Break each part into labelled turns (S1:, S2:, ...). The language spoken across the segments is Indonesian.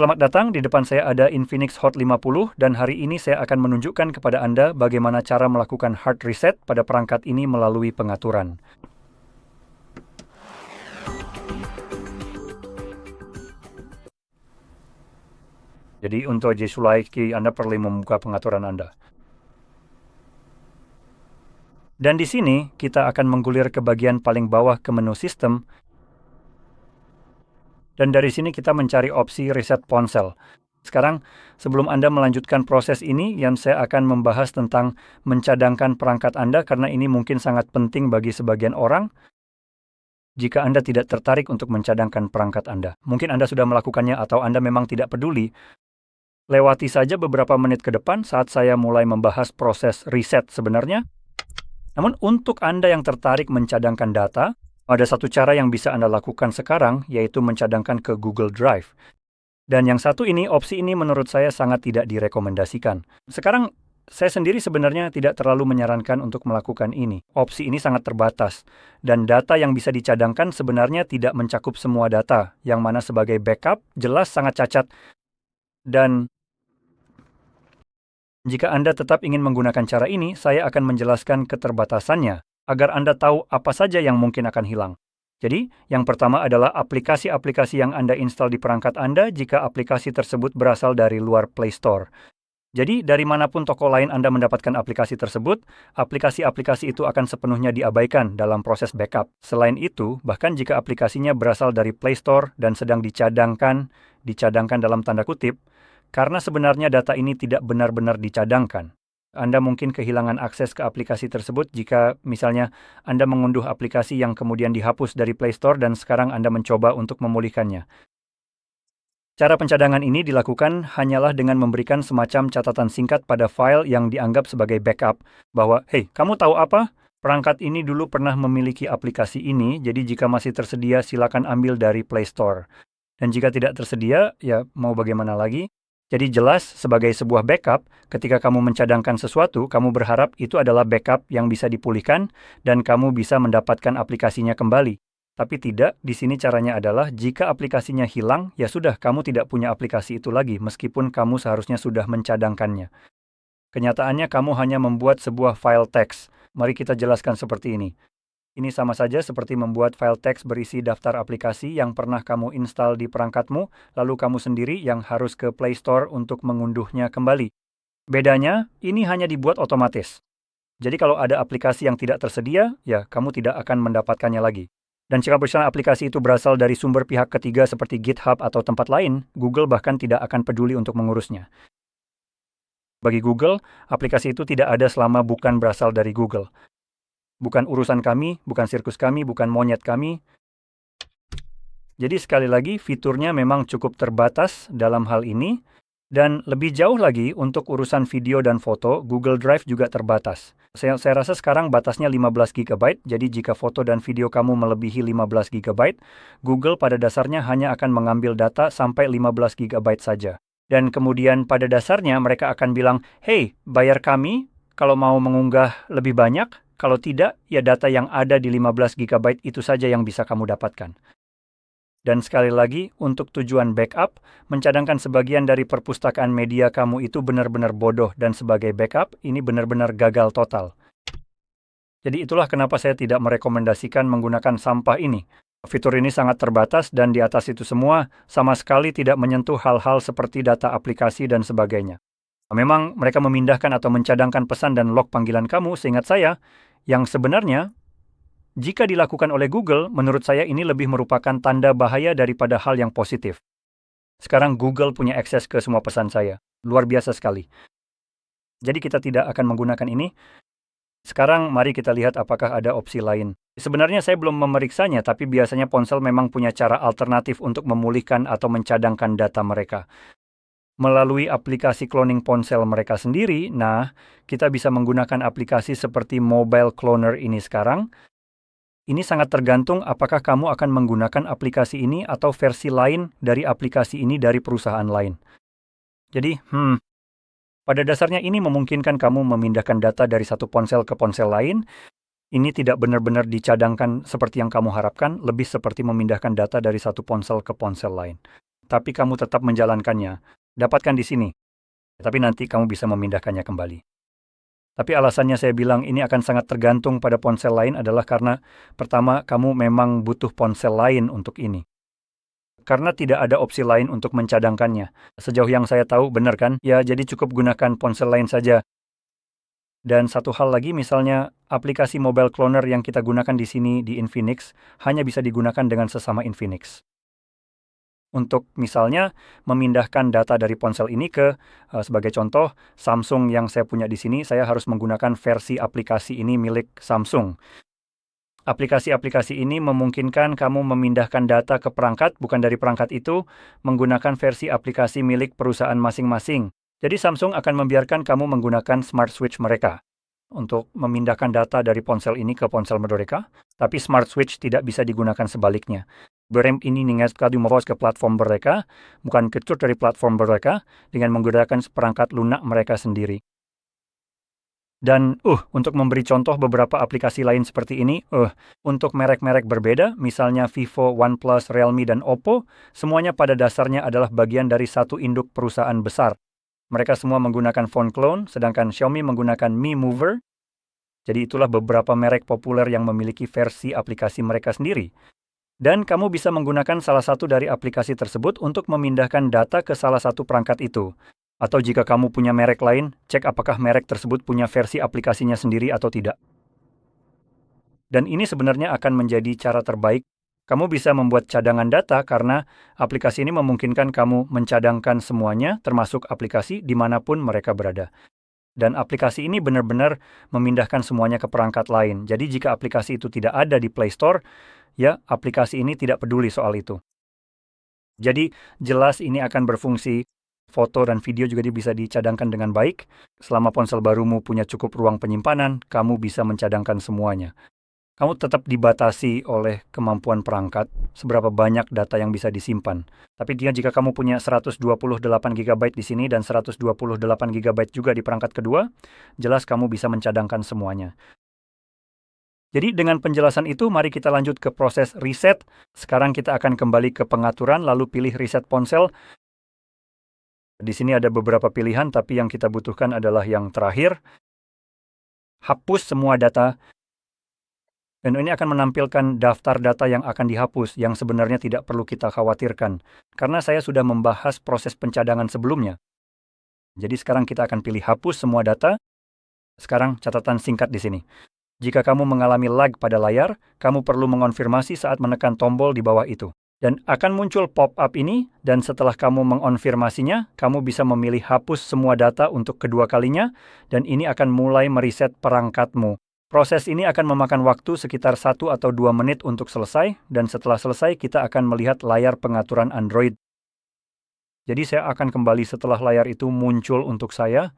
S1: Selamat datang, di depan saya ada Infinix Hot 50 dan hari ini saya akan menunjukkan kepada Anda bagaimana cara melakukan hard reset pada perangkat ini melalui pengaturan. Jadi untuk Sulaiki, Anda perlu membuka pengaturan Anda. Dan di sini kita akan menggulir ke bagian paling bawah ke menu sistem. Dan dari sini kita mencari opsi reset ponsel. Sekarang, sebelum Anda melanjutkan proses ini, saya akan membahas tentang mencadangkan perangkat Anda karena ini mungkin sangat penting bagi sebagian orang. Jika Anda tidak tertarik untuk mencadangkan perangkat Anda, mungkin Anda sudah melakukannya atau Anda memang tidak peduli. Lewati saja beberapa menit ke depan saat saya mulai membahas proses reset sebenarnya. Namun untuk Anda yang tertarik mencadangkan data, ada satu cara yang bisa Anda lakukan sekarang, yaitu mencadangkan ke Google Drive. Dan yang satu ini, opsi ini menurut saya sangat tidak direkomendasikan. Sekarang, saya sendiri sebenarnya tidak terlalu menyarankan untuk melakukan ini. Opsi ini sangat terbatas, dan data yang bisa dicadangkan sebenarnya tidak mencakup semua data, yang mana sebagai backup jelas sangat cacat. Dan jika Anda tetap ingin menggunakan cara ini, saya akan menjelaskan keterbatasannya, agar Anda tahu apa saja yang mungkin akan hilang. Jadi, yang pertama adalah aplikasi-aplikasi yang Anda install di perangkat Anda jika aplikasi tersebut berasal dari luar Play Store. Jadi, dari manapun toko lain Anda mendapatkan aplikasi tersebut, aplikasi-aplikasi itu akan sepenuhnya diabaikan dalam proses backup. Selain itu, bahkan jika aplikasinya berasal dari Play Store dan sedang dicadangkan dalam tanda kutip, karena sebenarnya data ini tidak benar-benar dicadangkan. Anda mungkin kehilangan akses ke aplikasi tersebut jika misalnya Anda mengunduh aplikasi yang kemudian dihapus dari Play Store dan sekarang Anda mencoba untuk memulihkannya. Cara pencadangan ini dilakukan hanyalah dengan memberikan semacam catatan singkat pada file yang dianggap sebagai backup, bahwa, "Hey, kamu tahu apa? Perangkat ini dulu pernah memiliki aplikasi ini, jadi jika masih tersedia silakan ambil dari Play Store. Dan jika tidak tersedia, ya mau bagaimana lagi?" Jadi jelas, sebagai sebuah backup, ketika kamu mencadangkan sesuatu, kamu berharap itu adalah backup yang bisa dipulihkan dan kamu bisa mendapatkan aplikasinya kembali. Tapi tidak, di sini caranya adalah jika aplikasinya hilang, ya sudah, kamu tidak punya aplikasi itu lagi, meskipun kamu seharusnya sudah mencadangkannya. Kenyataannya, kamu hanya membuat sebuah file teks. Mari kita jelaskan seperti ini. Ini sama saja seperti membuat file teks berisi daftar aplikasi yang pernah kamu install di perangkatmu, lalu kamu sendiri yang harus ke Play Store untuk mengunduhnya kembali. Bedanya, ini hanya dibuat otomatis. Jadi kalau ada aplikasi yang tidak tersedia, ya kamu tidak akan mendapatkannya lagi. Dan jika misalnya aplikasi itu berasal dari sumber pihak ketiga seperti GitHub atau tempat lain, Google bahkan tidak akan peduli untuk mengurusnya. Bagi Google, aplikasi itu tidak ada selama bukan berasal dari Google. Bukan urusan kami, bukan sirkus kami, bukan monyet kami. Jadi sekali lagi, fiturnya memang cukup terbatas dalam hal ini. Dan lebih jauh lagi, untuk urusan video dan foto, Google Drive juga terbatas. Saya rasa sekarang batasnya 15 GB, jadi jika foto dan video kamu melebihi 15 GB, Google pada dasarnya hanya akan mengambil data sampai 15 GB saja. Dan kemudian pada dasarnya mereka akan bilang, "Hey, bayar kami kalau mau mengunggah lebih banyak. Kalau tidak, ya data yang ada di 15 GB itu saja yang bisa kamu dapatkan." Dan sekali lagi, untuk tujuan backup, mencadangkan sebagian dari perpustakaan media kamu itu benar-benar bodoh dan sebagai backup, ini benar-benar gagal total. Jadi itulah kenapa saya tidak merekomendasikan menggunakan sampah ini. Fitur ini sangat terbatas dan di atas itu semua sama sekali tidak menyentuh hal-hal seperti data aplikasi dan sebagainya. Memang mereka memindahkan atau mencadangkan pesan dan log panggilan kamu, seingat saya, yang sebenarnya jika dilakukan oleh Google, menurut saya ini lebih merupakan tanda bahaya daripada hal yang positif. Sekarang Google punya akses ke semua pesan saya. Luar biasa sekali. Jadi kita tidak akan menggunakan ini. Sekarang mari kita lihat apakah ada opsi lain. Sebenarnya saya belum memeriksanya, tapi biasanya ponsel memang punya cara alternatif untuk memulihkan atau mencadangkan data mereka. Melalui aplikasi cloning ponsel mereka sendiri, kita bisa menggunakan aplikasi seperti Mobile Cloner ini sekarang. Ini sangat tergantung apakah kamu akan menggunakan aplikasi ini atau versi lain dari aplikasi ini dari perusahaan lain. Jadi, pada dasarnya ini memungkinkan kamu memindahkan data dari satu ponsel ke ponsel lain. Ini tidak benar-benar dicadangkan seperti yang kamu harapkan, lebih seperti memindahkan data dari satu ponsel ke ponsel lain. tapi kamu tetap menjalankannya, dapatkan di sini. Tapi nanti kamu bisa memindahkannya kembali. Tapi alasannya saya bilang ini akan sangat tergantung pada ponsel lain adalah karena pertama, kamu memang butuh ponsel lain untuk ini. Karena tidak ada opsi lain untuk mencadangkannya. Sejauh yang saya tahu, benar kan? Ya, jadi cukup gunakan ponsel lain saja. Dan satu hal lagi, misalnya aplikasi mobile cloner yang kita gunakan di sini di Infinix hanya bisa digunakan dengan sesama Infinix. Untuk misalnya memindahkan data dari ponsel ini ke, sebagai contoh, Samsung yang saya punya di sini, saya harus menggunakan versi aplikasi ini milik Samsung. Aplikasi-aplikasi ini memungkinkan kamu memindahkan data ke perangkat, bukan dari perangkat itu, menggunakan versi aplikasi milik perusahaan masing-masing. Jadi Samsung akan membiarkan kamu menggunakan smart switch mereka untuk memindahkan data dari ponsel ini ke ponsel mereka, tapi smart switch tidak bisa digunakan sebaliknya. Berem ini ningat kadu meros ke platform mereka, bukan kecut dari platform mereka, dengan menggunakan perangkat lunak mereka sendiri. Dan untuk memberi contoh beberapa aplikasi lain seperti ini, untuk merek-merek berbeda, misalnya Vivo, OnePlus, Realme, dan Oppo, semuanya pada dasarnya adalah bagian dari satu induk perusahaan besar. Mereka semua menggunakan phone clone, sedangkan Xiaomi menggunakan Mi Mover. Jadi itulah beberapa merek populer yang memiliki versi aplikasi mereka sendiri. Dan kamu bisa menggunakan salah satu dari aplikasi tersebut untuk memindahkan data ke salah satu perangkat itu. Atau jika kamu punya merek lain, cek apakah merek tersebut punya versi aplikasinya sendiri atau tidak. Dan ini sebenarnya akan menjadi cara terbaik. Kamu bisa membuat cadangan data karena aplikasi ini memungkinkan kamu mencadangkan semuanya, termasuk aplikasi dimanapun mereka berada. Dan aplikasi ini benar-benar memindahkan semuanya ke perangkat lain. Jadi jika aplikasi itu tidak ada di Play Store, ya aplikasi ini tidak peduli soal itu. Jadi jelas ini akan berfungsi. Foto dan video juga bisa dicadangkan dengan baik. Selama ponsel barumu punya cukup ruang penyimpanan, kamu bisa mencadangkan semuanya. Kamu tetap dibatasi oleh kemampuan perangkat, seberapa banyak data yang bisa disimpan. Tapi jika kamu punya 128 GB di sini dan 128 GB juga di perangkat kedua, jelas kamu bisa mencadangkan semuanya. Jadi dengan penjelasan itu, mari kita lanjut ke proses reset. Sekarang kita akan kembali ke pengaturan, lalu pilih reset ponsel. Di sini ada beberapa pilihan, tapi yang kita butuhkan adalah yang terakhir. Hapus semua data. Dan ini akan menampilkan daftar data yang akan dihapus, yang sebenarnya tidak perlu kita khawatirkan. Karena saya sudah membahas proses pencadangan sebelumnya. Jadi sekarang kita akan pilih hapus semua data. Sekarang catatan singkat di sini. Jika kamu mengalami lag pada layar, kamu perlu mengonfirmasi saat menekan tombol di bawah itu. Dan akan muncul pop-up ini, dan setelah kamu mengonfirmasinya, kamu bisa memilih hapus semua data untuk kedua kalinya, dan ini akan mulai mereset perangkatmu. Proses ini akan memakan waktu sekitar 1 atau 2 menit untuk selesai, dan setelah selesai kita akan melihat layar pengaturan Android. Jadi saya akan kembali setelah layar itu muncul untuk saya.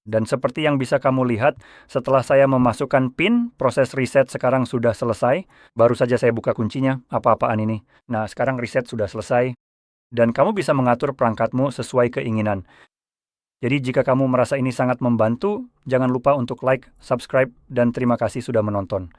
S1: Dan seperti yang bisa kamu lihat, setelah saya memasukkan PIN, proses reset sekarang sudah selesai. Baru saja saya buka kuncinya, apa-apaan ini. Nah, sekarang reset sudah selesai. Dan kamu bisa mengatur perangkatmu sesuai keinginan. Jadi jika kamu merasa ini sangat membantu, jangan lupa untuk like, subscribe, dan terima kasih sudah menonton.